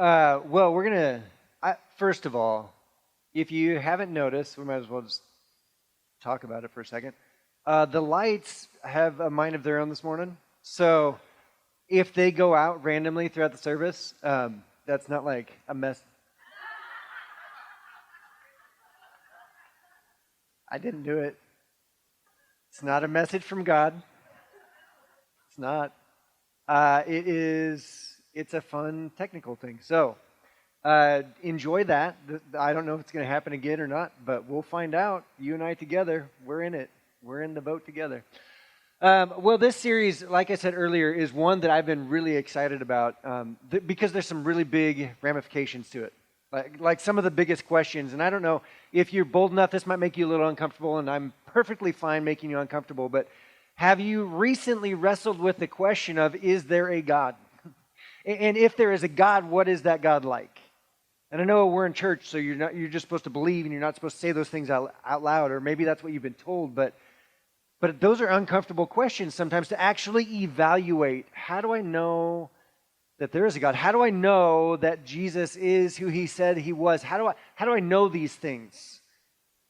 Well, first of all, if you haven't noticed, we might as well just talk about it for a second. The lights have a mind of their own this morning. So if they go out randomly throughout the service, that's not like a mess. I didn't do it. It's not a message from God. It's not. It's a fun technical thing. So enjoy that. I don't know if it's going to happen again or not, but we'll find out. You and I together, we're in it. We're in the boat together. Well, this series, like I said earlier, is one that I've been really excited about because there's some really big ramifications to it. Like some of the biggest questions. And I don't know if you're bold enough, this might make you a little uncomfortable, and I'm perfectly fine making you uncomfortable, but have you recently wrestled with the question of, is there a God? And if there is a God, what is that God like? And I know we're in church, so you're just supposed to believe, and you're not supposed to say those things out loud, or maybe that's what you've been told, but those are uncomfortable questions sometimes to actually evaluate. How do I know that there is a God? How do I know that Jesus is who he said he was? How do I know these things?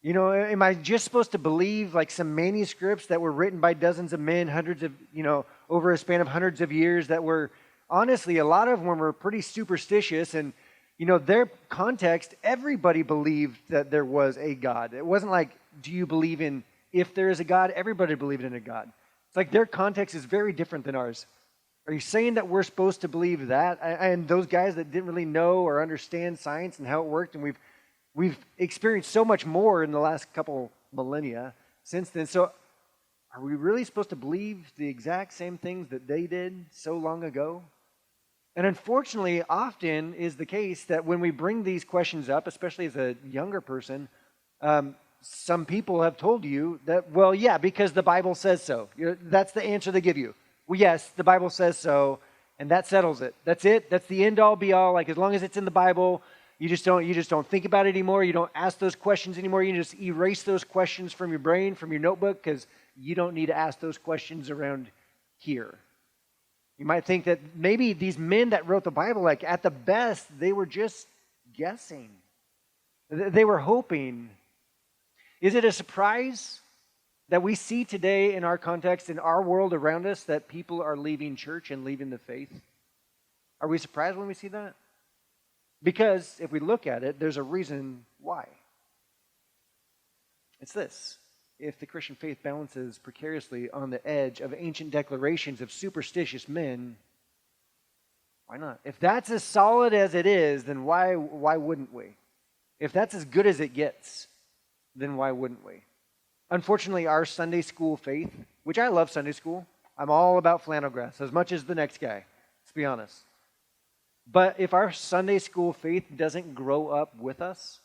You know, am I just supposed to believe like some manuscripts that were written by dozens of men, over a span of hundreds of years that were, honestly, a lot of them were pretty superstitious, and, their context, everybody believed that there was a God. It wasn't like, do you believe in if there is a God? Everybody believed in a God. It's like their context is very different than ours. Are you saying that we're supposed to believe that? And those guys that didn't really know or understand science and how it worked, and we've experienced so much more in the last couple millennia since then. So are we really supposed to believe the exact same things that they did so long ago? And unfortunately, often is the case that when we bring these questions up, especially as a younger person, some people have told you that, well, yeah, because the Bible says so. That's the answer they give you. Well, yes, the Bible says so, and that settles it. That's it. That's the end all be all. Like, as long as it's in the Bible, you just don't think about it anymore. You don't ask those questions anymore. You just erase those questions from your brain, from your notebook, because you don't need to ask those questions around here. You might think that maybe these men that wrote the Bible, like at the best, they were just guessing. They were hoping. Is it a surprise that we see today in our context, in our world around us, that people are leaving church and leaving the faith? Are we surprised when we see that? Because if we look at it, there's a reason why. It's this. If the Christian faith balances precariously on the edge of ancient declarations of superstitious men, why not? If that's as solid as it is, then why wouldn't we? If that's as good as it gets, then why wouldn't we? Unfortunately, our Sunday school faith, which I love Sunday school, I'm all about flannel grass as much as the next guy, let's be honest. But if our Sunday school faith doesn't grow up with us,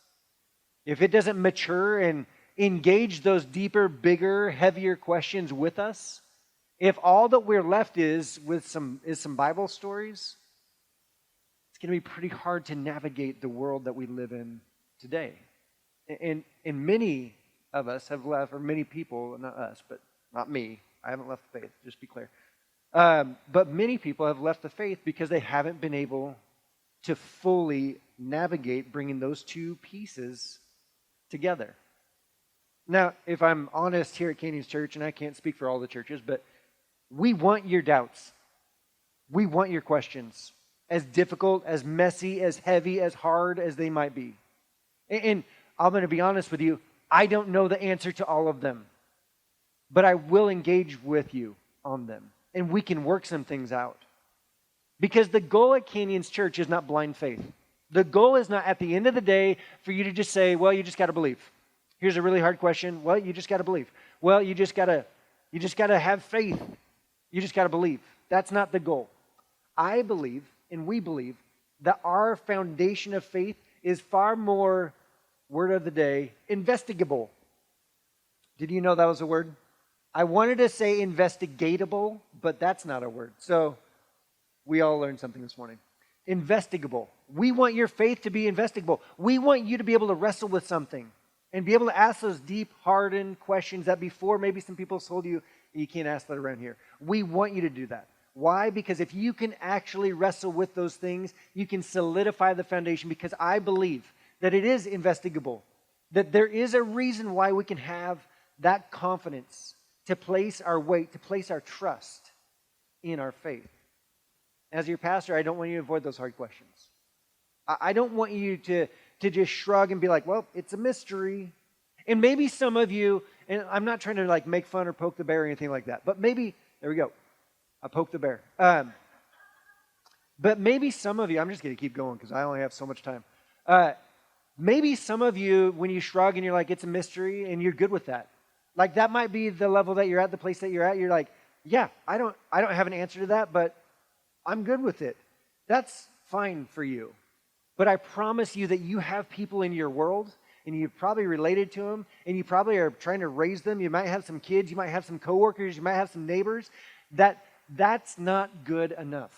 if it doesn't mature and engage those deeper, bigger, heavier questions with us, if all that we're left is some Bible stories, it's going to be pretty hard to navigate the world that we live in today. And many of us have left, or many people, not us, but not me. I haven't left the faith, just be clear. But many people have left the faith because they haven't been able to fully navigate bringing those two pieces together. Now, if I'm honest here at Canyons Church, and I can't speak for all the churches, but we want your doubts. We want your questions. As difficult, as messy, as heavy, as hard as they might be. And I'm going to be honest with you, I don't know the answer to all of them. But I will engage with you on them. And we can work some things out. Because the goal at Canyons Church is not blind faith. The goal is not at the end of the day for you to just say, well, you just got to believe. Here's a really hard question. Well, you just got to believe. Well, you just got to have faith. You just got to believe. That's not the goal. I believe, and we believe, that our foundation of faith is far more, word of the day, investigable. Did you know that was a word? I wanted to say investigatable, but that's not a word. So we all learned something this morning. Investigable. We want your faith to be investigable. We want you to be able to wrestle with something and be able to ask those deep, hardened questions that before maybe some people told you, you can't ask that around here. We want you to do that. Why? Because if you can actually wrestle with those things, you can solidify the foundation, because I believe that it is investigable, that there is a reason why we can have that confidence to place our weight, to place our trust in our faith. As your pastor, I don't want you to avoid those hard questions. I don't want you to just shrug and be like, well, it's a mystery. And maybe some of you, and I'm not trying to like make fun or poke the bear or anything like that, but maybe, there we go, I poked the bear. But maybe some of you, I'm just going to keep going because I only have so much time. Maybe some of you, when you shrug and you're like, it's a mystery, and you're good with that. Like that might be the level that you're at, the place that you're at. You're like, yeah, I don't have an answer to that, but I'm good with it. That's fine for you. But I promise you that you have people in your world, and you've probably related to them, and you probably are trying to raise them. You might have some kids, you might have some coworkers, you might have some neighbors. That's not good enough.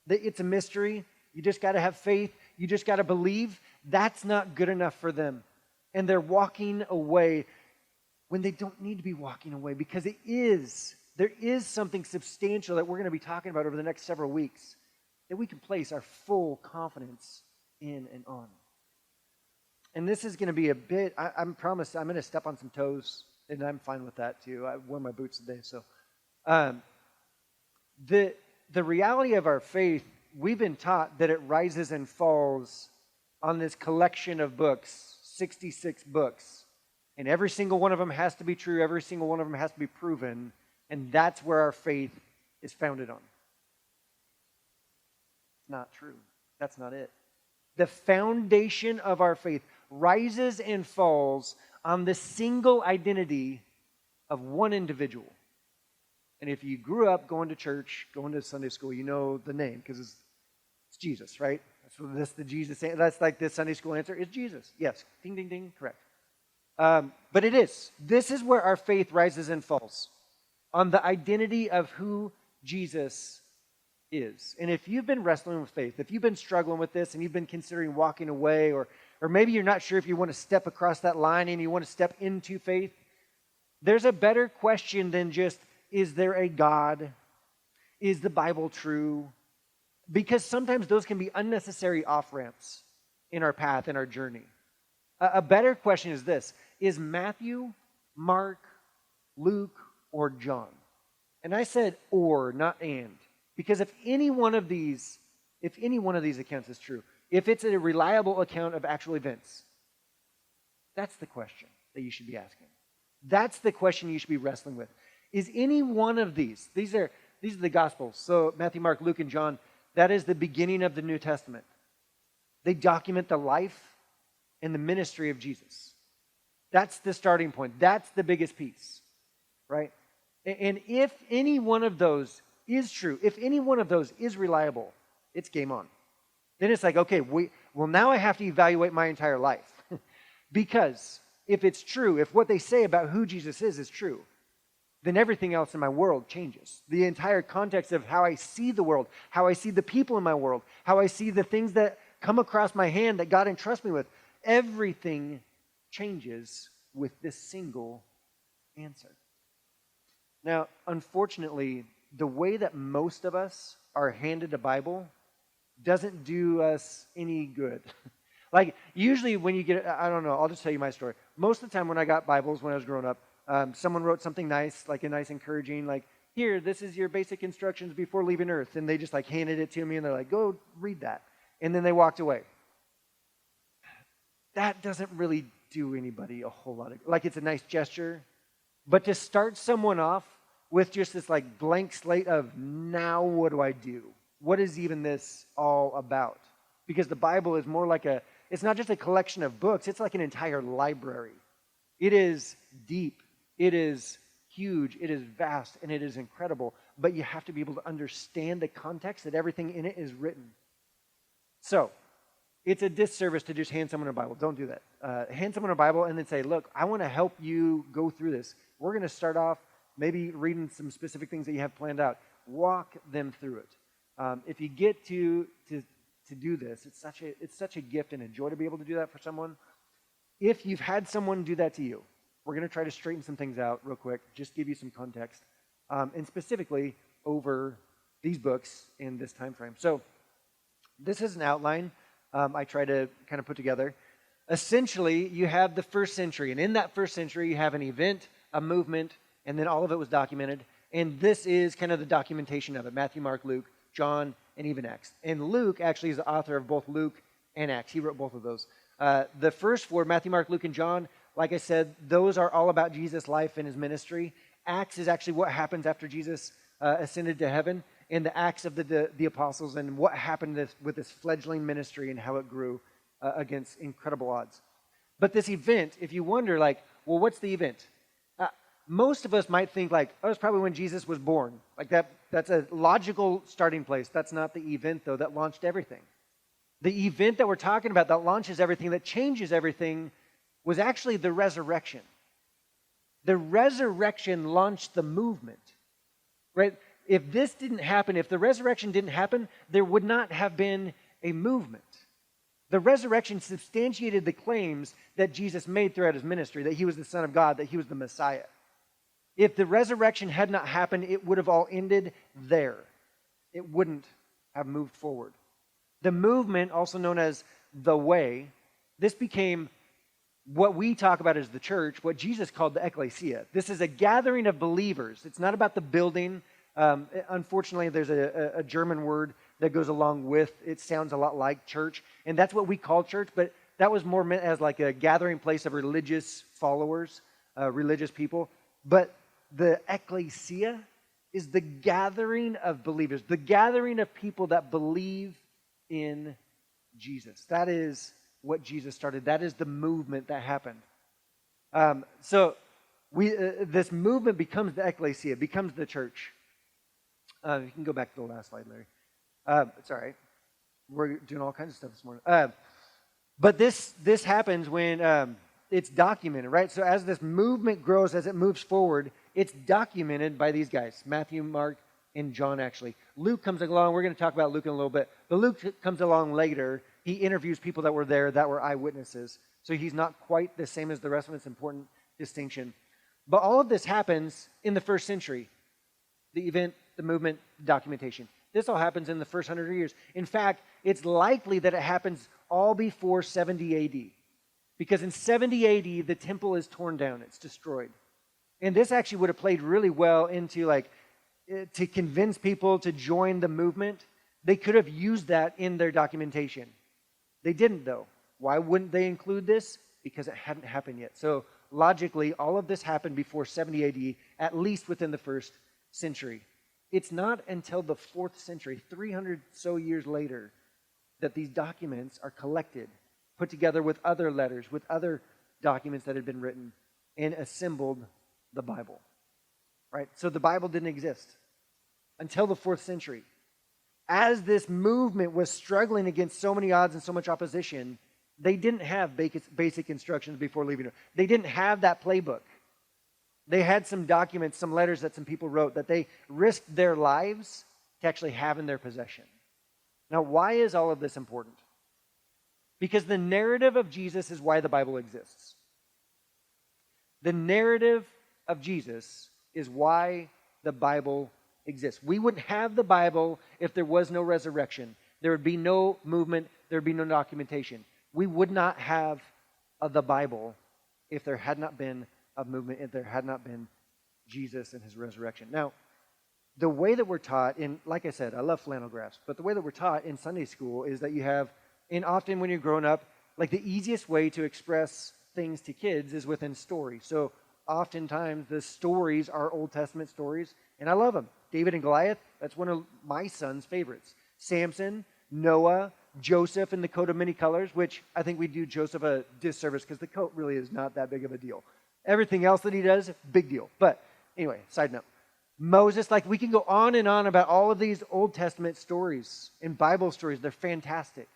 It's a mystery. You just got to have faith. You just got to believe. That's not good enough for them. And they're walking away when they don't need to be walking away, because there is something substantial that we're going to be talking about over the next several weeks that we can place our full confidence in and on. And this is going to be a bit, I promise I'm going to step on some toes, and I'm fine with that too. I wear my boots today. So the reality of our faith, we've been taught that it rises and falls on this collection of books, 66 books. And every single one of them has to be true. Every single one of them has to be proven. And that's where our faith is founded on. It's not true. That's not it. The foundation of our faith rises and falls on the single identity of one individual. And if you grew up going to church, going to Sunday school, you know the name, because it's Jesus, right? That's the Jesus. That's like the Sunday school answer. It's Jesus. Yes. Ding, ding, ding. Correct. But it is. This is where our faith rises and falls, on the identity of who Jesus is. And if you've been wrestling with faith, if you've been struggling with this and you've been considering walking away, or maybe you're not sure if you want to step across that line and you want to step into faith, there's a better question than just, is there a God? Is the Bible true? Because sometimes those can be unnecessary off-ramps in our path, in our journey. A better question is this: is Matthew, Mark, Luke, or John? And I said or, not and. Because if any one of these accounts is true, if it's a reliable account of actual events, that's the question that you should be asking. That's the question you should be wrestling with. Is any one of these are the Gospels, so Matthew, Mark, Luke, and John, that is the beginning of the New Testament. They document the life and the ministry of Jesus. That's the starting point. That's the biggest piece, right? And if any one of those is true, if any one of those is reliable, it's game on. Then it's like, okay, now I have to evaluate my entire life. Because if it's true, if what they say about who Jesus is true, then everything else in my world changes. The entire context of how I see the world, how I see the people in my world, how I see the things that come across my hand that God entrusts me with, everything changes with this single answer. Now, unfortunately, the way that most of us are handed a Bible doesn't do us any good. Like, usually when you get, I don't know, I'll just tell you my story. Most of the time when I got Bibles when I was growing up, someone wrote something nice, like a nice encouraging, like, here, this is your basic instructions before leaving Earth. And they just like handed it to me and they're like, go read that. And then they walked away. That doesn't really do anybody a whole lot of, like, it's a nice gesture. But to start someone off with just this like blank slate of, now what do I do? What is even this all about? Because the Bible is more like it's not just a collection of books, it's like an entire library. It is deep, it is huge, it is vast, and it is incredible. But you have to be able to understand the context that everything in it is written. So, it's a disservice to just hand someone a Bible. Don't do that. Hand someone a Bible and then say, look, I want to help you go through this. We're going to start off maybe reading some specific things that you have planned out. Walk them through it. If you get to do this, it's such a gift and a joy to be able to do that for someone. If you've had someone do that to you, we're going to try to straighten some things out real quick, just give you some context, and specifically over these books in this time frame. So this is an outline I try to kind of put together. Essentially, you have the first century, and in that first century, you have an event, a movement, and then all of it was documented. And this is kind of the documentation of it: Matthew, Mark, Luke, John, and even Acts. And Luke actually is the author of both Luke and Acts. He wrote both of those. The first four, Matthew, Mark, Luke, and John, like I said, those are all about Jesus' life and his ministry. Acts is actually what happens after Jesus ascended to heaven, and the Acts of the apostles and what happened with this fledgling ministry and how it grew against incredible odds. But this event, if you wonder, like, well, what's the event? Most of us might think, like, oh, it's probably when Jesus was born. Like, that's a logical starting place. That's not the event, though, that launched everything. The event that we're talking about that launches everything, that changes everything, was actually the resurrection. The resurrection launched the movement, right? If this didn't happen, if the resurrection didn't happen, there would not have been a movement. The resurrection substantiated the claims that Jesus made throughout his ministry, that he was the Son of God, that he was the Messiah. If the resurrection had not happened, it would have all ended there. It wouldn't have moved forward. The movement, also known as the way, this became what we talk about as the church, what Jesus called the ecclesia. This is a gathering of believers. It's not about the building. Unfortunately, there's a German word that goes along with, it sounds a lot like church, and that's what we call church, but that was more meant as like a gathering place of religious followers, religious people. But the ecclesia is the gathering of believers, the gathering of people that believe in Jesus. That is what Jesus started. That is the movement that happened. So this movement becomes the ecclesia, becomes the church. You can go back to the last slide, Larry. It's all right. We're doing all kinds of stuff this morning. But this happens when it's documented, right? So as this movement grows, as it moves forward, it's documented by these guys, Matthew, Mark, and John, actually. Luke comes along. We're going to talk about Luke in a little bit. But Luke comes along later. He interviews people that were there, that were eyewitnesses. So he's not quite the same as the rest of them. It's an important distinction. But all of this happens in the first century. The event, the movement, documentation. This all happens in the first 100 years. In fact, it's likely that it happens all before 70 AD. Because in 70 AD, the temple is torn down. It's destroyed. And this actually would have played really well into, like, to convince people to join the movement. They could have used that in their documentation. They didn't, though. Why wouldn't they include this? Because it hadn't happened yet. So logically, all of this happened before 70 AD, at least within the first century. It's not until the 4th century, 300 so years later, that these documents are collected, put together with other letters, with other documents that had been written, and assembled the Bible. Right? So the Bible didn't exist until the 4th century. As this movement was struggling against so many odds and so much opposition, they didn't have basic instructions before leaving. They didn't have that playbook. They had some documents, some letters that some people wrote that they risked their lives to actually have in their possession. Now, why is all of this important? Because the narrative of Jesus is why the Bible exists. The narrative of Jesus is why the Bible exists. We wouldn't have the Bible if there was no resurrection. There would be no movement. There would be no documentation. We would not have the Bible if there had not been a movement, if there had not been Jesus and his resurrection. Now, the way that we're taught, and like I said, I love flannel graphs, but the way that we're taught in Sunday school is that you have, and often when you're growing up, like the easiest way to express things to kids is within stories. So oftentimes the stories are Old Testament stories, and I love them. David and Goliath, that's one of my son's favorites. Samson, Noah, Joseph in the coat of many colors, which I think we do Joseph a disservice because the coat really is not that big of a deal. Everything else that he does, big deal. But anyway, side note. Moses, like we can go on and on about all of these Old Testament stories and Bible stories. They're fantastic,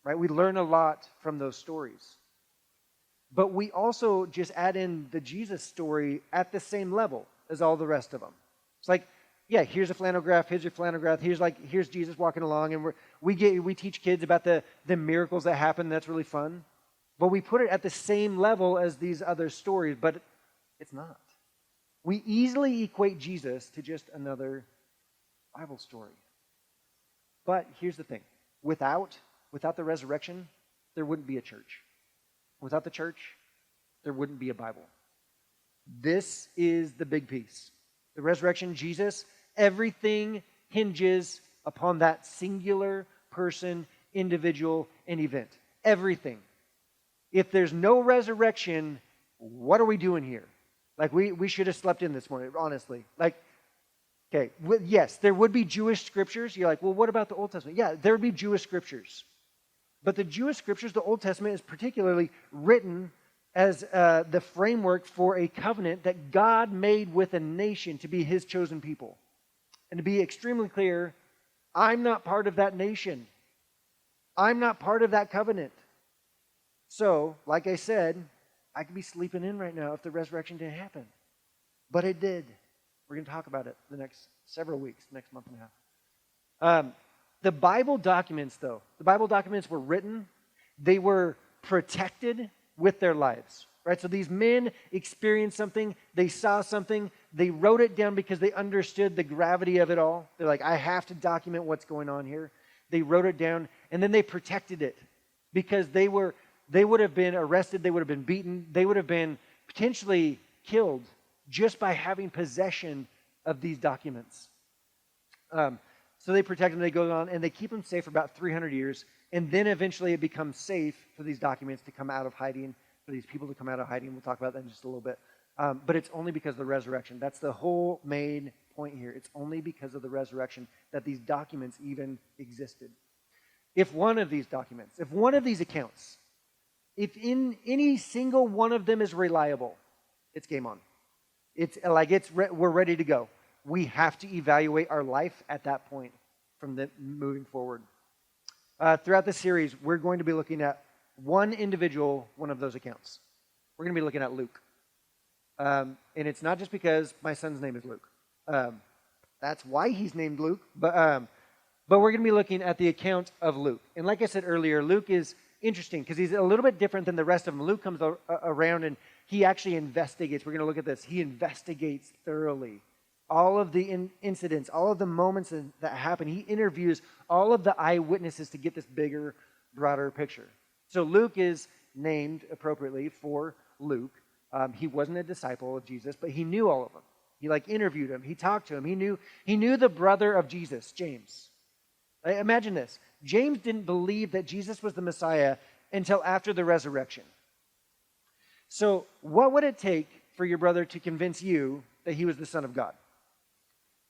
right? We learn a lot from those stories. But we also just add in the Jesus story at the same level as all the rest of them. It's like, yeah, here's a flannel graph, here's your flannel graph, here's Jesus walking along, and we teach kids about the miracles that happen. That's really fun. But we put it at the same level as these other stories, but it's not. We easily equate Jesus to just another Bible story. But here's the thing. Without the resurrection, there wouldn't be a church. Without the church, there wouldn't be a Bible. This is the big piece. The resurrection, Jesus, everything hinges upon that singular person, individual, and event. Everything. If there's no resurrection, what are we doing here? Like, we should have slept in this morning, honestly. Like, okay, yes, there would be Jewish scriptures. You're like, well, what about the Old Testament? Yeah, there would be Jewish scriptures. But the Jewish scriptures, the Old Testament, is particularly written as the framework for a covenant that God made with a nation to be his chosen people. And to be extremely clear, I'm not part of that nation. I'm not part of that covenant. So, like I said, I could be sleeping in right now if the resurrection didn't happen. But it did. We're going to talk about it the next several weeks, next month and a half. The Bible documents, though, the Bible documents were written. They were protected with their lives, right? So these men experienced something. They saw something. They wrote it down because they understood the gravity of it all. They're like, I have to document what's going on here. They wrote it down, and then they protected it because they would have been arrested. They would have been beaten. They would have been potentially killed just by having possession of these documents. So they protect them, they go on, and they keep them safe for about 300 years, and then eventually it becomes safe for these documents to come out of hiding, for these people to come out of hiding. We'll talk about that in just a little bit. But it's only because of the resurrection. That's the whole main point here. It's only because of the resurrection that these documents even existed. If one of these documents, if one of these accounts, if in any single one of them is reliable, it's game on. It's like we're ready to go. We have to evaluate our life at that point from moving forward. Throughout the series, we're going to be looking at one individual, one of those accounts. We're going to be looking at Luke. And it's not just because my son's name is Luke. That's why he's named Luke. But we're going to be looking at the account of Luke. And like I said earlier, Luke is interesting because he's a little bit different than the rest of them. Luke comes around and he actually investigates. We're going to look at this. He investigates thoroughly all of the incidents, all of the moments that happen. He interviews all of the eyewitnesses to get this bigger, broader picture. So Luke is named appropriately for Luke. He wasn't a disciple of Jesus, but he knew all of them. He interviewed him. He talked to him. He knew the brother of Jesus, James. Imagine this. James didn't believe that Jesus was the Messiah until after the resurrection. So what would it take for your brother to convince you that he was the Son of God?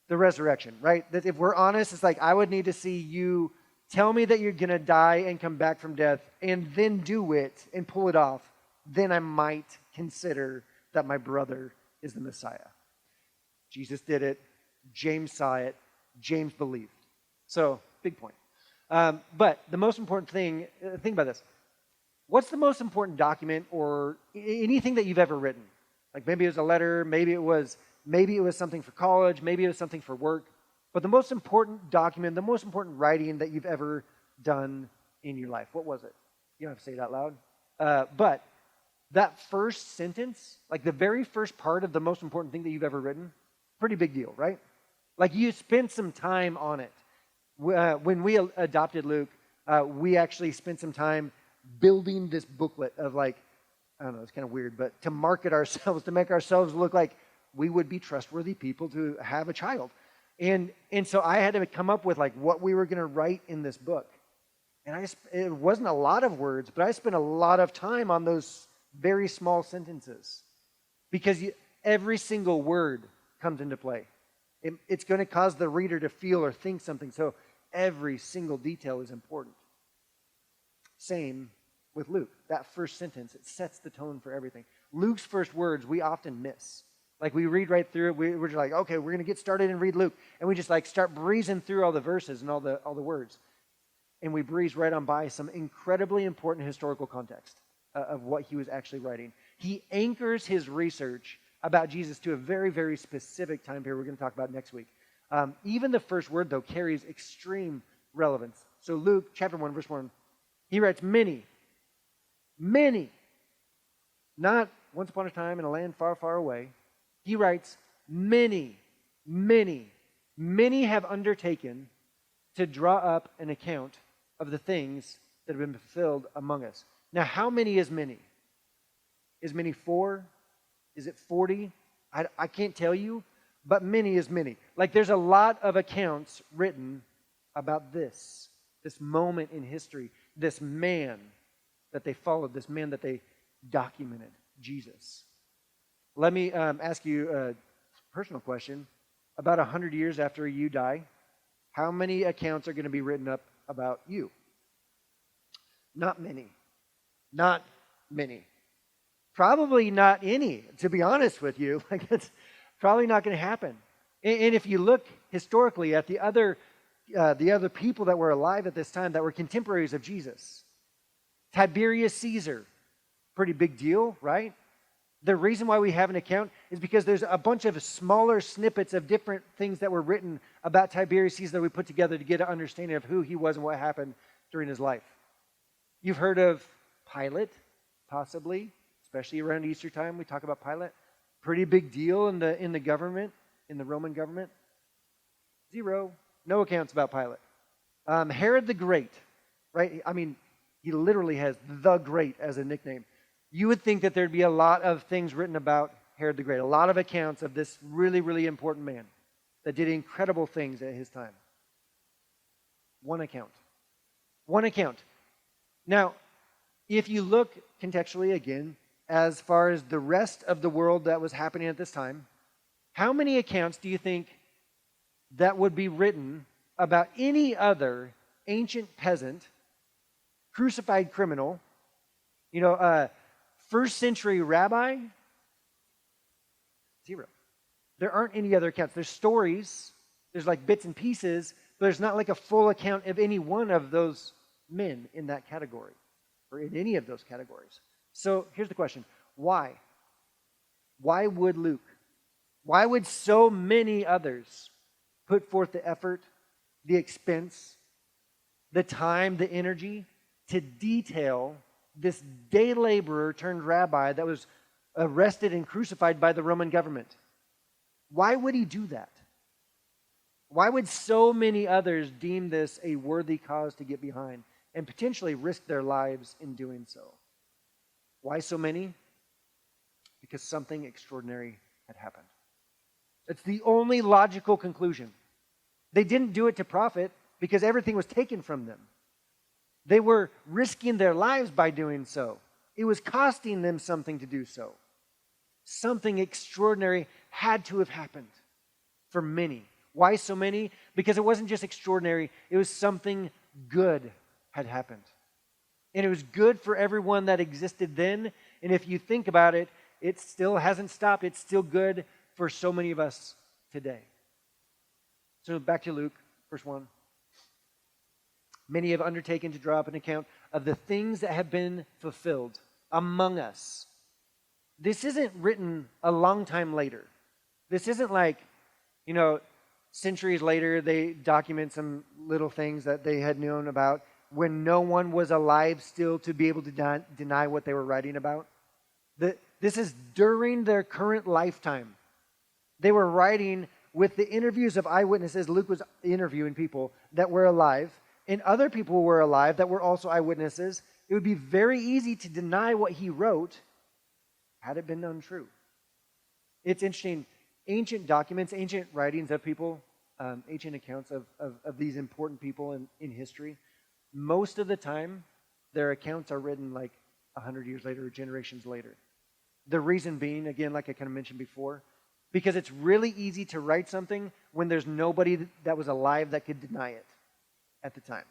The resurrection, right? That if we're honest, it's like I would need to see you tell me that you're going to die and come back from death and then do it and pull it off. Then I might consider that my brother is the Messiah. Jesus did it. James saw it. James believed. So, big point. But the most important thing, think about this. What's the most important document or anything that you've ever written? Like maybe it was a letter, maybe it was something for college, maybe it was something for work. But the most important document, the most important writing that you've ever done in your life, what was it? You don't have to say it out loud. But that first sentence, like the very first part of the most important thing that you've ever written, pretty big deal, right? Like you spent some time on it. When we adopted Luke, we actually spent some time building this booklet of I don't know, it's kind of weird, but to market ourselves, to make ourselves look like we would be trustworthy people to have a child. And so I had to come up with what we were going to write in this book. And it wasn't a lot of words, but I spent a lot of time on those very small sentences because every single word comes into play. It's going to cause the reader to feel or think something. So every single detail is important. Same with Luke. That first sentence, it sets the tone for everything. Luke's first words we often miss. We read right through it. We're just like, okay, we're going to get started and read Luke. And we just start breezing through all the verses and all the words. And we breeze right on by some incredibly important historical context of what he was actually writing. He anchors his research about Jesus to a very, very specific time period we're going to talk about next week. Even the first word, though, carries extreme relevance. So Luke, chapter 1, verse 1, he writes, many, not once upon a time in a land far, far away. He writes, many Many have undertaken to draw up an account of the things that have been fulfilled among us. Now, how many is many? Is many 4? Is it 40? I can't tell you, but many is many. Like there's a lot of accounts written about this moment in history, this man that they followed, this man that they documented, Jesus. Let me ask you a personal question. About 100 years after you die, how many accounts are going to be written up about you? Not many. Not many. Probably not any, to be honest with you. Like it's probably not going to happen. And if you look historically at the other people that were alive at this time that were contemporaries of Jesus, Tiberius Caesar, pretty big deal, right? The reason why we have an account is because there's a bunch of smaller snippets of different things that were written about Tiberius Caesar that we put together to get an understanding of who he was and what happened during his life. You've heard of Pilate, possibly, especially around Easter time. We talk about Pilate. Pretty big deal in the government, in the Roman government. 0. No accounts about Pilate. Herod the Great, right? I mean, he literally has the Great as a nickname. You would think that there'd be a lot of things written about Herod the Great, a lot of accounts of this really, really important man that did incredible things at his time. 1 account. 1 account. Now, if you look contextually again, as far as the rest of the world that was happening at this time, how many accounts do you think that would be written about any other ancient peasant, crucified criminal, first century rabbi? 0. There aren't any other accounts. There's stories, there's like bits and pieces, but there's not like a full account of any one of those men in that category or in any of those categories. So here's the question. Why? Why would Luke? Why would so many others put forth the effort, the expense, the time, the energy to detail this day laborer turned rabbi that was arrested and crucified by the Roman government? Why would he do that? Why would so many others deem this a worthy cause to get behind and potentially risk their lives in doing so? Why so many? Because something extraordinary had happened. It's the only logical conclusion. They didn't do it to profit because everything was taken from them. They were risking their lives by doing so. It was costing them something to do so. Something extraordinary had to have happened for many. Why so many? Because it wasn't just extraordinary, it was something good had happened. And it was good for everyone that existed then. And if you think about it, it still hasn't stopped. It's still good for so many of us today. So back to Luke, verse 1. Many have undertaken to draw up an account of the things that have been fulfilled among us. This isn't written a long time later. This isn't like, centuries later they document some little things that they had known about when no one was alive still to be able to deny what they were writing about. This is during their current lifetime. They were writing with the interviews of eyewitnesses. Luke was interviewing people that were alive, and other people were alive that were also eyewitnesses. It would be very easy to deny what he wrote had it been untrue. It's interesting. Ancient documents, ancient writings of people, ancient accounts of these important people in history, most of the time, their accounts are written like 100 years later or generations later. The reason being, again, like I kind of mentioned before, because it's really easy to write something when there's nobody that was alive that could deny it at the time.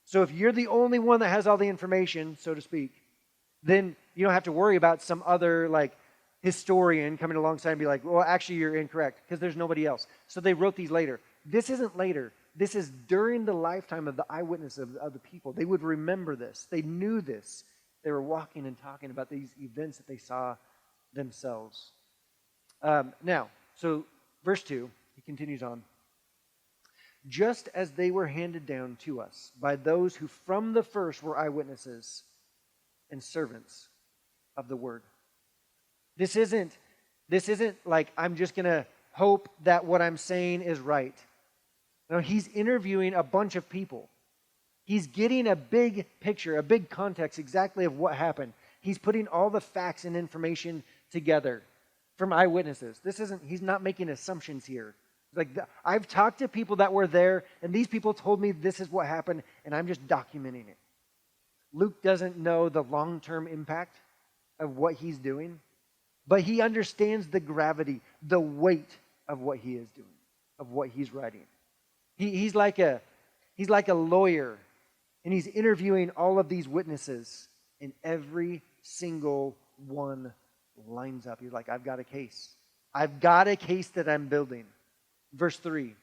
So if you're the only one that has all the information, so to speak, then you don't have to worry about some other historian coming alongside and be like, well, actually you're incorrect, because there's nobody else. So they wrote these later. This isn't later. This is during the lifetime of the eyewitness of the people. They would remember this. They knew this. They were walking and talking about these events that they saw themselves. Now, so verse 2, he continues on. Just as they were handed down to us by those who from the first were eyewitnesses and servants of the word. This isn't like I'm just going to hope that what I'm saying is right. No, he's interviewing a bunch of people. He's getting a big picture, a big context exactly of what happened. He's putting all the facts and information together from eyewitnesses. He's not making assumptions here. Like, I've talked to people that were there, and these people told me this is what happened, and I'm just documenting it. Luke doesn't know the long-term impact of what he's doing, but he understands the gravity, the weight of what he is doing, of what he's writing. He's like a lawyer, and he's interviewing all of these witnesses, and every single one lines up. He's like, I've got a case. I've got a case that I'm building. Verse 3.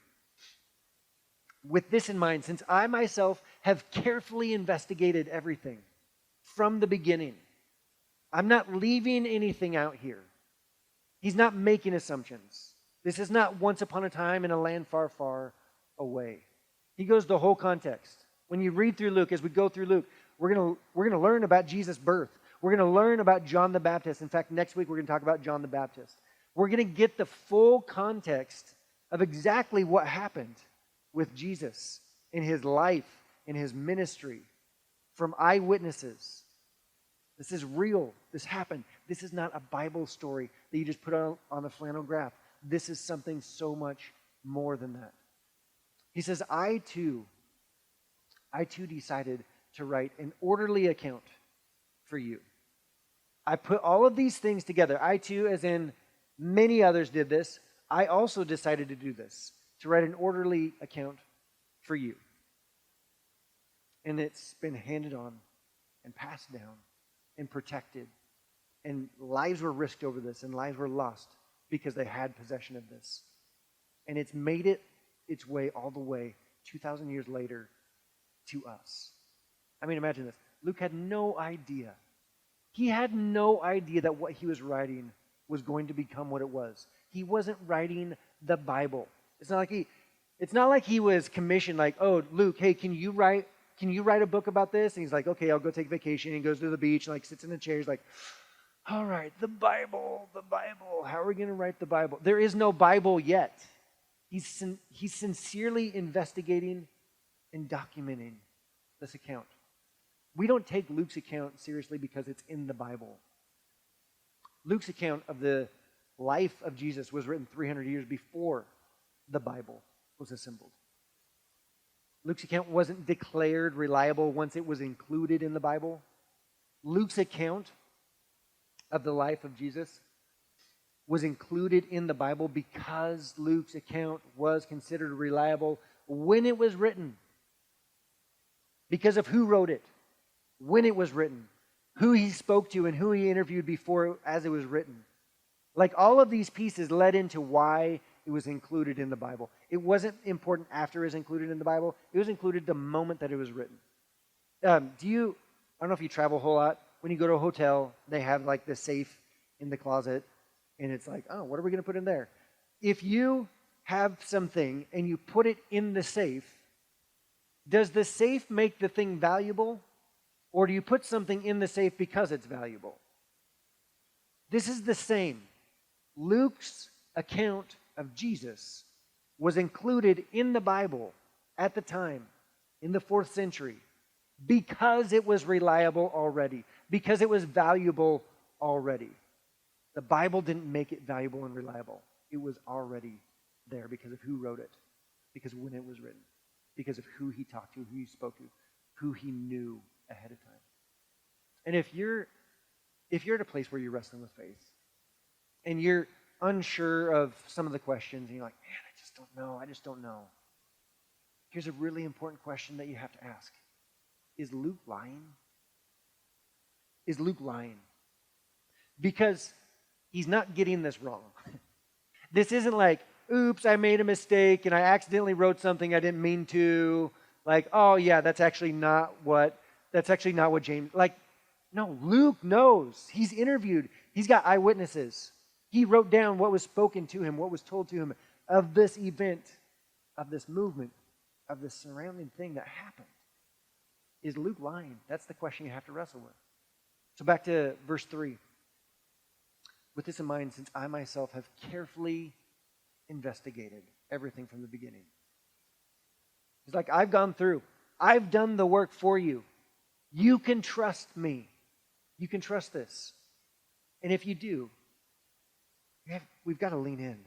With this in mind, since I myself have carefully investigated everything from the beginning, I'm not leaving anything out here. He's not making assumptions. This is not once upon a time in a land far, far away. He goes the whole context. When you read through Luke, as we go through Luke, we're going to learn about Jesus' birth. We're going to learn about John the Baptist. In fact, next week we're going to talk about John the Baptist. We're going to get the full context of exactly what happened with Jesus in his life, in his ministry, from eyewitnesses. This is real. This happened. This is not a Bible story that you just put on a flannel graph. This is something so much more than that. He says, I too decided to write an orderly account for you. I put all of these things together. I too, as in many others did this, I also decided to do this, to write an orderly account for you. And it's been handed on and passed down and protected. And lives were risked over this, and lives were lost because they had possession of this. And it's made its way all the way 2,000 years later to us. I mean, imagine this. Luke had no idea. He had no idea that what he was writing was going to become what it was. He wasn't writing the Bible. It's not like he was commissioned, like, oh, Luke, hey, can you write a book about this? And he's like, okay, I'll go take vacation. And he goes to the beach and sits in a chair. He's like, all right, the Bible. How are we going to write the Bible? There is no Bible yet. He's sincerely investigating and documenting this account. We don't take Luke's account seriously because it's in the Bible. Luke's account of the life of Jesus was written 300 years before the Bible was assembled. Luke's account wasn't declared reliable once it was included in the Bible. Luke's account of the life of Jesus was included in the Bible because Luke's account was considered reliable when it was written. Because of who wrote it, when it was written, who he spoke to and who he interviewed before as it was written. Like, all of these pieces led into why it was included in the Bible. It wasn't important after it was included in the Bible. It was included the moment that it was written. I don't know if you travel a whole lot. When you go to a hotel, they have like the safe in the closet, and it's like, oh, what are we going to put in there? If you have something and you put it in the safe, does the safe make the thing valuable? Or do you put something in the safe because it's valuable? This is the same. Luke's account of Jesus was included in the Bible at the time, in the 4th century, because it was reliable already, because it was valuable already. The Bible didn't make it valuable and reliable. It was already there because of who wrote it, because of when it was written, because of who he talked to, who he spoke to, who he knew ahead of time. And if you're at a place where you're wrestling with faith and you're unsure of some of the questions and you're like, man, I just don't know. Here's a really important question that you have to ask. Is Luke lying? Is Luke lying? Because he's not getting this wrong. This isn't like, oops, I made a mistake and I accidentally wrote something I didn't mean to. Like, oh yeah, that's actually not what James, no, Luke knows. He's interviewed. He's got eyewitnesses. He wrote down what was spoken to him, what was told to him of this event, of this movement, of this surrounding thing that happened. Is Luke lying? That's the question you have to wrestle with. So back to verse 3. With this in mind, since I myself have carefully investigated everything from the beginning. He's like, I've gone through. I've done the work for you. You can trust me. You can trust this. And if you do, we've got to lean in.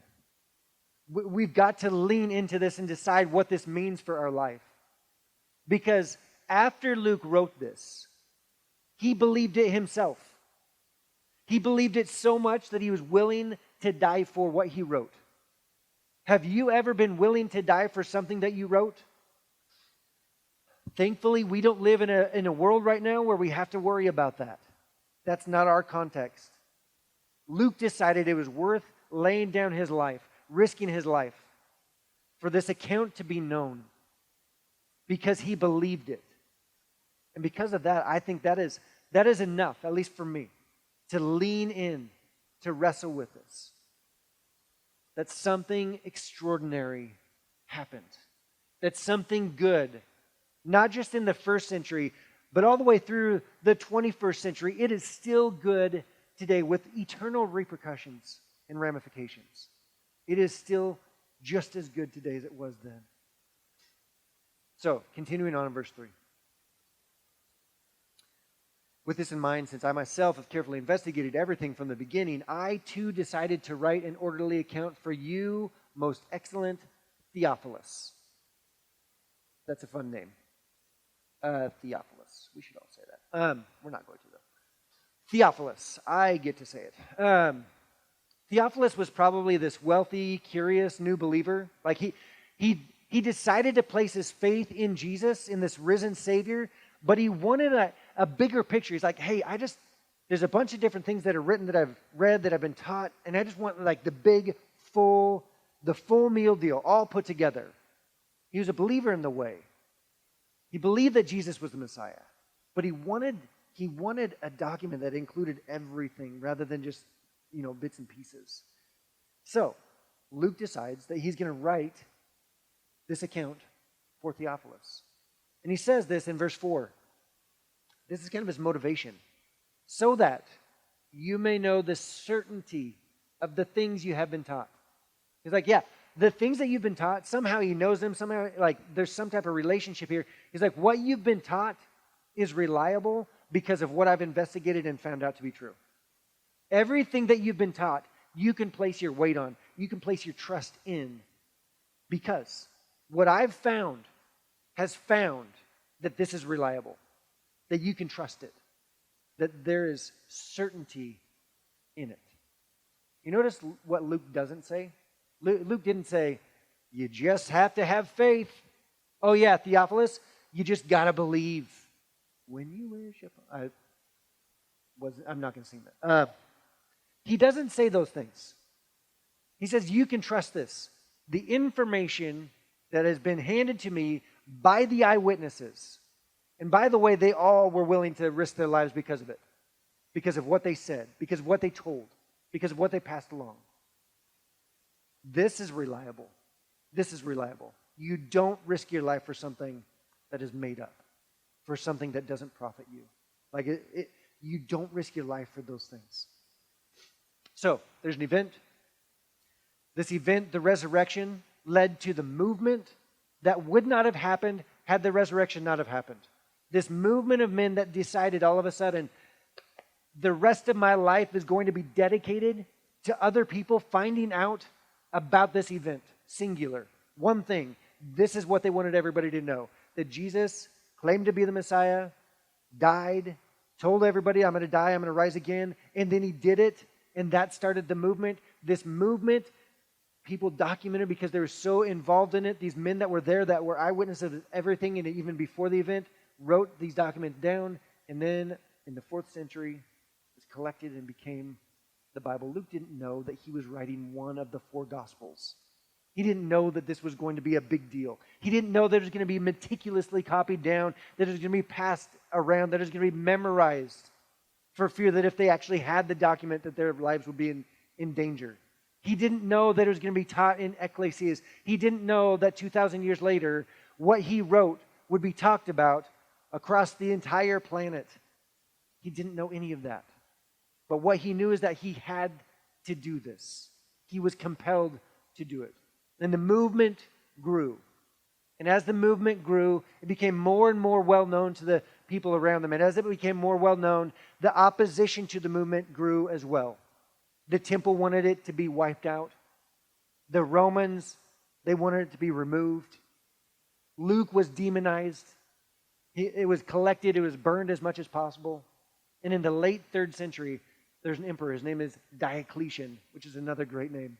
We've got to lean into this and decide what this means for our life. Because after Luke wrote this, he believed it himself. He believed it so much that he was willing to die for what he wrote. Have you ever been willing to die for something that you wrote? Thankfully, we don't live in a world right now where we have to worry about that. That's not our context. Luke decided it was worth laying down his life, risking his life, for this account to be known because he believed it. And because of that, I think that is enough, at least for me, to lean in, to wrestle with this. That something extraordinary happened. That something good, not just in the first century, but all the way through the 21st century, it is still good today with eternal repercussions and ramifications. It is still just as good today as it was then. So, continuing on in verse 3. With this in mind, since I myself have carefully investigated everything from the beginning, I too decided to write an orderly account for you, most excellent Theophilus. That's a fun name. Theophilus. We should all say that. We're not going to, though. Theophilus. I get to say it. Theophilus was probably this wealthy, curious new believer. Like he decided to place his faith in Jesus, in this risen Savior, but he wanted a bigger picture. He's like, hey, there's a bunch of different things that are written that I've read, that I've been taught, and I just want like the full meal deal, all put together. He was a believer in the way. He believed that Jesus was the Messiah, but he wanted a document that included everything rather than just, bits and pieces. So, Luke decides that he's going to write this account for Theophilus. And he says this in verse 4. This is kind of his motivation. So that you may know the certainty of the things you have been taught. He's like, yeah, the things that you've been taught, somehow he knows them, somehow like there's some type of relationship here. He's like, what you've been taught is reliable because of what I've investigated and found out to be true. Everything that you've been taught, you can place your weight on. You can place your trust in. Because what I've found has found that this is reliable. That you can trust it. That there is certainty in it. You notice what Luke doesn't say? Luke didn't say, you just have to have faith. Oh yeah, Theophilus, you just got to believe. When you worship... I'm not going to sing that. He doesn't say those things. He says, you can trust this. The information that has been handed to me by the eyewitnesses. And by the way, they all were willing to risk their lives because of it. Because of what they said. Because of what they told. Because of what they passed along. This is reliable. This is reliable. You don't risk your life for something that is made up. For something that doesn't profit you. Like you don't risk your life for those things. So, there's an event. This event, the resurrection, led to the movement that would not have happened had the resurrection not have happened. This movement of men that decided all of a sudden, the rest of my life is going to be dedicated to other people finding out about this event. Singular. One thing. This is what they wanted everybody to know. That Jesus claimed to be the Messiah, died, told everybody, I'm going to die, I'm going to rise again, and then he did it, and that started the movement. This movement, people documented because they were so involved in it. These men that were there, that were eyewitnesses of everything, and even before the event, wrote these documents down, and then in the 4th century, it was collected and became the Bible. Luke didn't know that he was writing one of the 4 Gospels. He didn't know that this was going to be a big deal. He didn't know that it was going to be meticulously copied down, that it was going to be passed around, that it was going to be memorized for fear that if they actually had the document that their lives would be in danger. He didn't know that it was going to be taught in ecclesias. He didn't know that 2,000 years later, what he wrote would be talked about across the entire planet. He didn't know any of that. But what he knew is that he had to do this. He was compelled to do it. And the movement grew. And as the movement grew, it became more and more well known to the people around them. And as it became more well known, the opposition to the movement grew as well. The temple wanted it to be wiped out. The Romans, they wanted it to be removed. Luke was demonized. It was collected, it was burned as much as possible. And in the late 3rd century, there's an emperor. His name is Diocletian, which is another great name.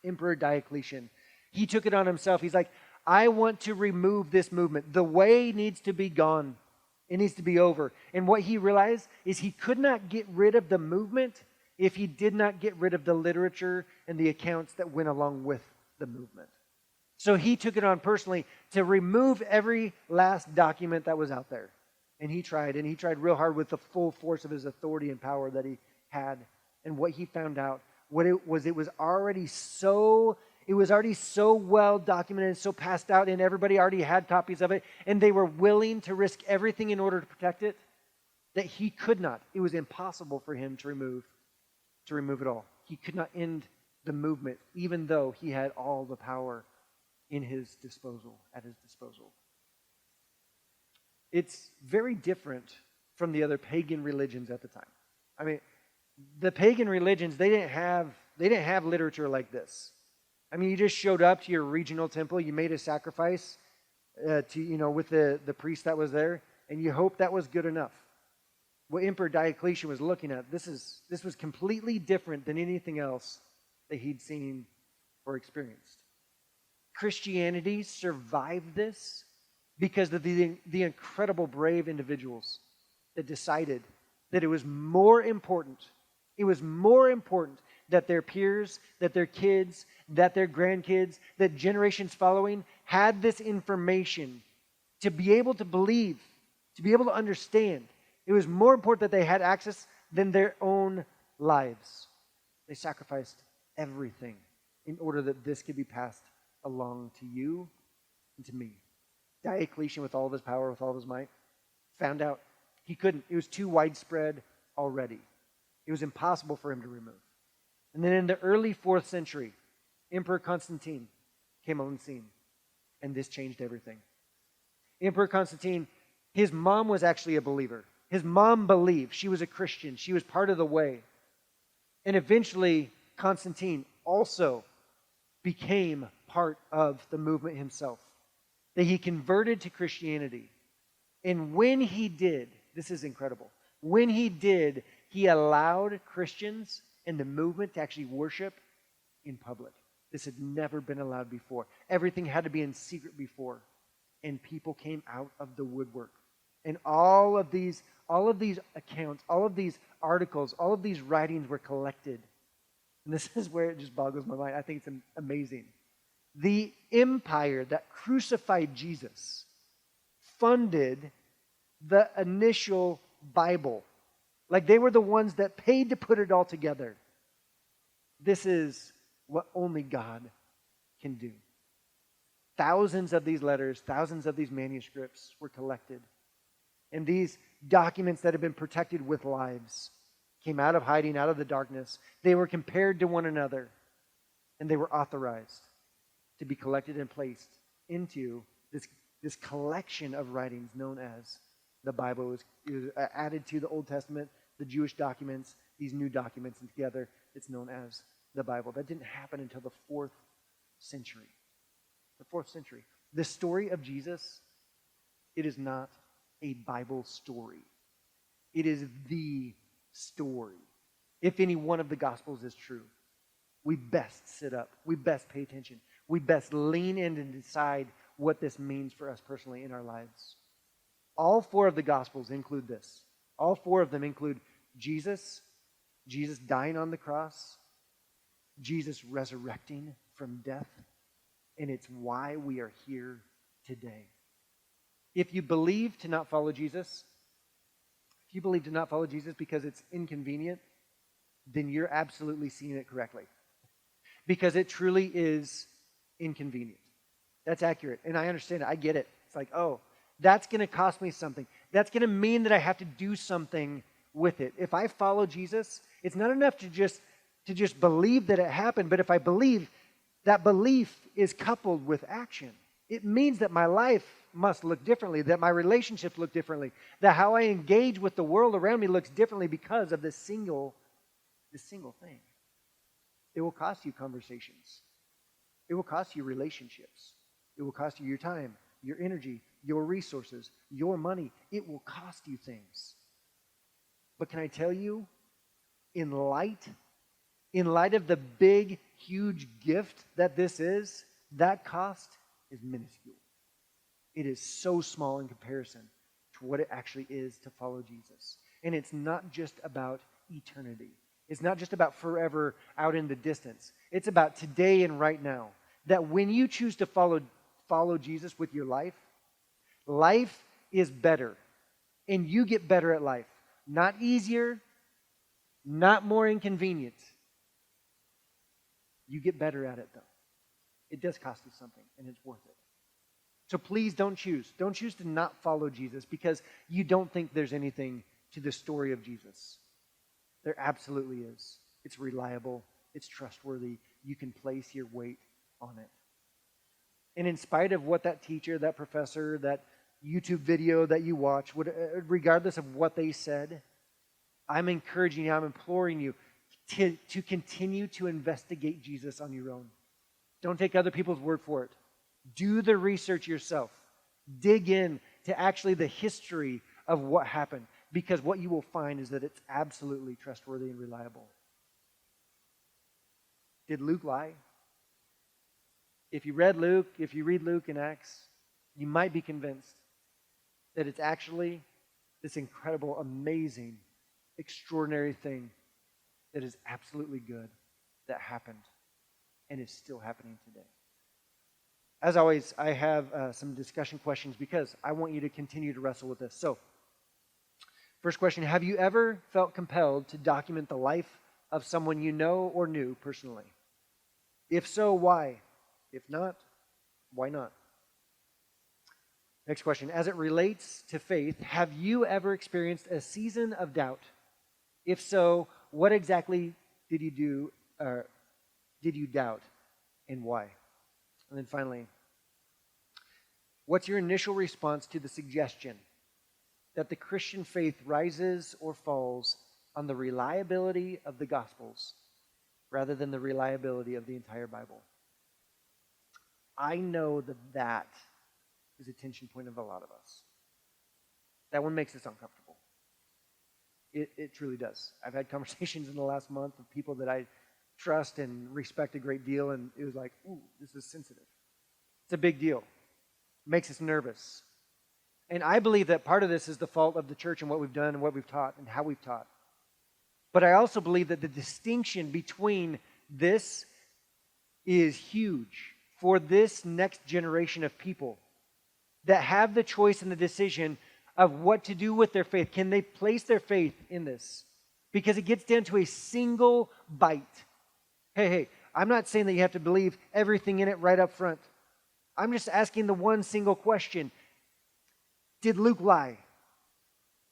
Emperor Diocletian. He took it on himself. He's like, I want to remove this movement. The way needs to be gone. It needs to be over. And what he realized is he could not get rid of the movement if he did not get rid of the literature and the accounts that went along with the movement. So he took it on personally to remove every last document that was out there. And he tried real hard with the full force of his authority and power that he had. And what he found out, it was already so well documented and so passed out, and everybody already had copies of it, and they were willing to risk everything in order to protect it, that he could not. It was impossible for him to remove it all. He could not end the movement, even though he had all the power at his disposal. It's very different from the other pagan religions at the time. I mean, the pagan religions, they didn't have literature like this. I mean, you just showed up to your regional temple, you made a sacrifice with the priest that was there, and you hoped that was good enough. What Emperor Diocletian was looking at, this was completely different than anything else that he'd seen or experienced. Christianity survived this because of the incredible brave individuals that decided that it was more important that their peers, that their kids, that their grandkids, that generations following had this information to be able to believe, to be able to understand. It was more important that they had access than their own lives. They sacrificed everything in order that this could be passed along to you and to me. Diocletian, with all of his power, with all of his might, found out he couldn't. It was too widespread already. It was impossible for him to remove. And then in the early 4th century, Emperor Constantine came on the scene, and this changed everything. Emperor Constantine, his mom was actually a believer. His mom believed. She was a Christian. She was part of the way. And eventually, Constantine also became part of the movement himself. That he converted to Christianity. And when he did, this is incredible. When he did, he allowed Christians and the movement to actually worship in public. This had never been allowed before. Everything had to be in secret before. And people came out of the woodwork. And all of these accounts, all of these articles, all of these writings were collected. And this is where it just boggles my mind. I think it's amazing. The empire that crucified Jesus funded the initial Bible. Like they were the ones that paid to put it all together. This is what only God can do. Thousands of these letters, thousands of these manuscripts were collected. And these documents that had been protected with lives came out of hiding, out of the darkness. They were compared to one another. And they were authorized to be collected and placed into this collection of writings known as the Bible. It was added to the Old Testament, the Jewish documents, these new documents, and together it's known as the Bible. That didn't happen until the 4th century. The 4th century. The story of Jesus, it is not a Bible story. It is the story. If any one of the Gospels is true, we best sit up. We best pay attention. We best lean in and decide what this means for us personally in our lives. All 4 of the Gospels include this. All 4 of them include Jesus dying on the cross, Jesus resurrecting from death, and it's why we are here today. If you believe to not follow Jesus, because it's inconvenient, then you're absolutely seeing it correctly. Because it truly is inconvenient. That's accurate. And I understand it. I get it. It's like, oh, that's going to cost me something. That's going to mean that I have to do something with it. If I follow Jesus, it's not enough to just believe that it happened, but if I believe, that belief is coupled with action. It means that my life must look differently, that my relationships look differently, that how I engage with the world around me looks differently because of this single thing. It will cost you conversations. It will cost you relationships. It will cost you your time, your energy, your resources, your money. It will cost you things. But can I tell you, in light of the big, huge gift that this is, that cost is minuscule. It is so small in comparison to what it actually is to follow Jesus. And it's not just about eternity. It's not just about forever out in the distance. It's about today and right now. That when you choose to follow Jesus with your life, life is better. And you get better at life. Not easier, not more inconvenient. You get better at it, though. It does cost you something, and it's worth it. So please don't choose. Don't choose to not follow Jesus because you don't think there's anything to the story of Jesus. There absolutely is. It's reliable. It's trustworthy. You can place your weight on it. And in spite of what that teacher, that professor, that YouTube video that you watch, regardless of what they said, I'm encouraging you, I'm imploring you to continue to investigate Jesus on your own. Don't take other people's word for it. Do the research yourself. Dig in to actually the history of what happened, because what you will find is that it's absolutely trustworthy and reliable. Did Luke lie? If you read Luke, if you read Luke and Acts, you might be convinced that it's actually this incredible, amazing, extraordinary thing that is absolutely good that happened and is still happening today. As always, I have some discussion questions because I want you to continue to wrestle with this. So, first question, have you ever felt compelled to document the life of someone you know or knew personally? If so, why? If not, why not? Next question, as it relates to faith, have you ever experienced a season of doubt? If so, what exactly did you do, did you doubt, and why? And then finally, what's your initial response to the suggestion that the Christian faith rises or falls on the reliability of the Gospels rather than the reliability of the entire Bible? I know that is a tension point of a lot of us. That one makes us uncomfortable. It truly does. I've had conversations in the last month with people that I trust and respect a great deal, and it was like, ooh, this is sensitive. It's a big deal. It makes us nervous. And I believe that part of this is the fault of the church and what we've done and what we've taught and how we've taught. But I also believe that the distinction between this is huge for this next generation of people that have the choice and the decision of what to do with their faith. Can they place their faith in this? Because it gets down to a single bite. Hey, I'm not saying that you have to believe everything in it right up front. I'm just asking the one single question. Did Luke lie?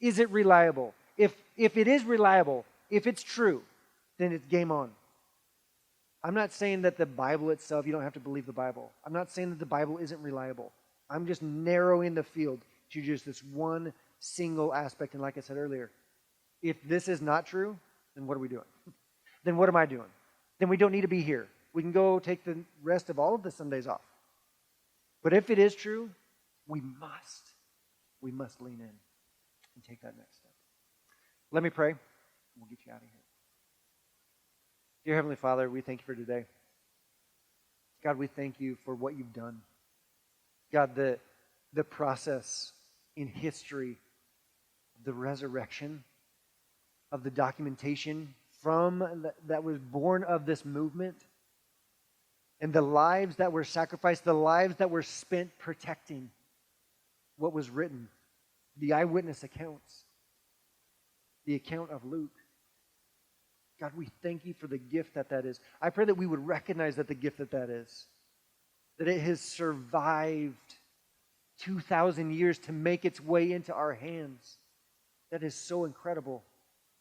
Is it reliable? If it is reliable, if it's true, then it's game on. I'm not saying that the Bible itself, you don't have to believe the Bible. I'm not saying that the Bible isn't reliable. I'm just narrowing the field to just this one single aspect. And like I said earlier, if this is not true, then what are we doing? Then what am I doing? Then we don't need to be here. We can go take the rest of all of the Sundays off. But if it is true, we must lean in and take that next step. Let me pray. We'll get you out of here. Dear Heavenly Father, we thank you for today. God, we thank you for what you've done. God, the process in history, the resurrection, of the documentation that was born of this movement, and the lives that were sacrificed, the lives that were spent protecting what was written, the eyewitness accounts, the account of Luke. God, we thank you for the gift that is. I pray that we would recognize that the gift that is, that it has survived 2,000 years to make its way into our hands. That is so incredible.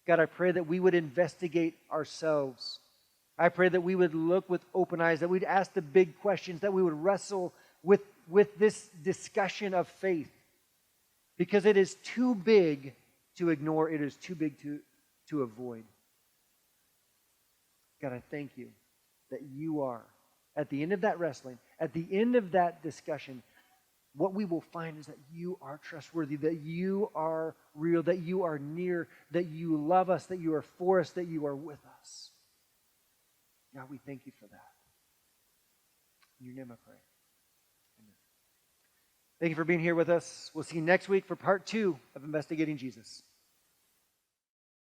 God, I pray that we would investigate ourselves. I pray that we would look with open eyes, that we'd ask the big questions, that we would wrestle with with this discussion of faith because it is too big to ignore. It is too big to avoid. God, I thank you that you are, at the end of that wrestling, at the end of that discussion, what we will find is that you are trustworthy, that you are real, that you are near, that you love us, that you are for us, that you are with us. God, we thank you for that. In your name I pray. Amen. Thank you for being here with us. We'll see you next week for part 2 of Investigating Jesus.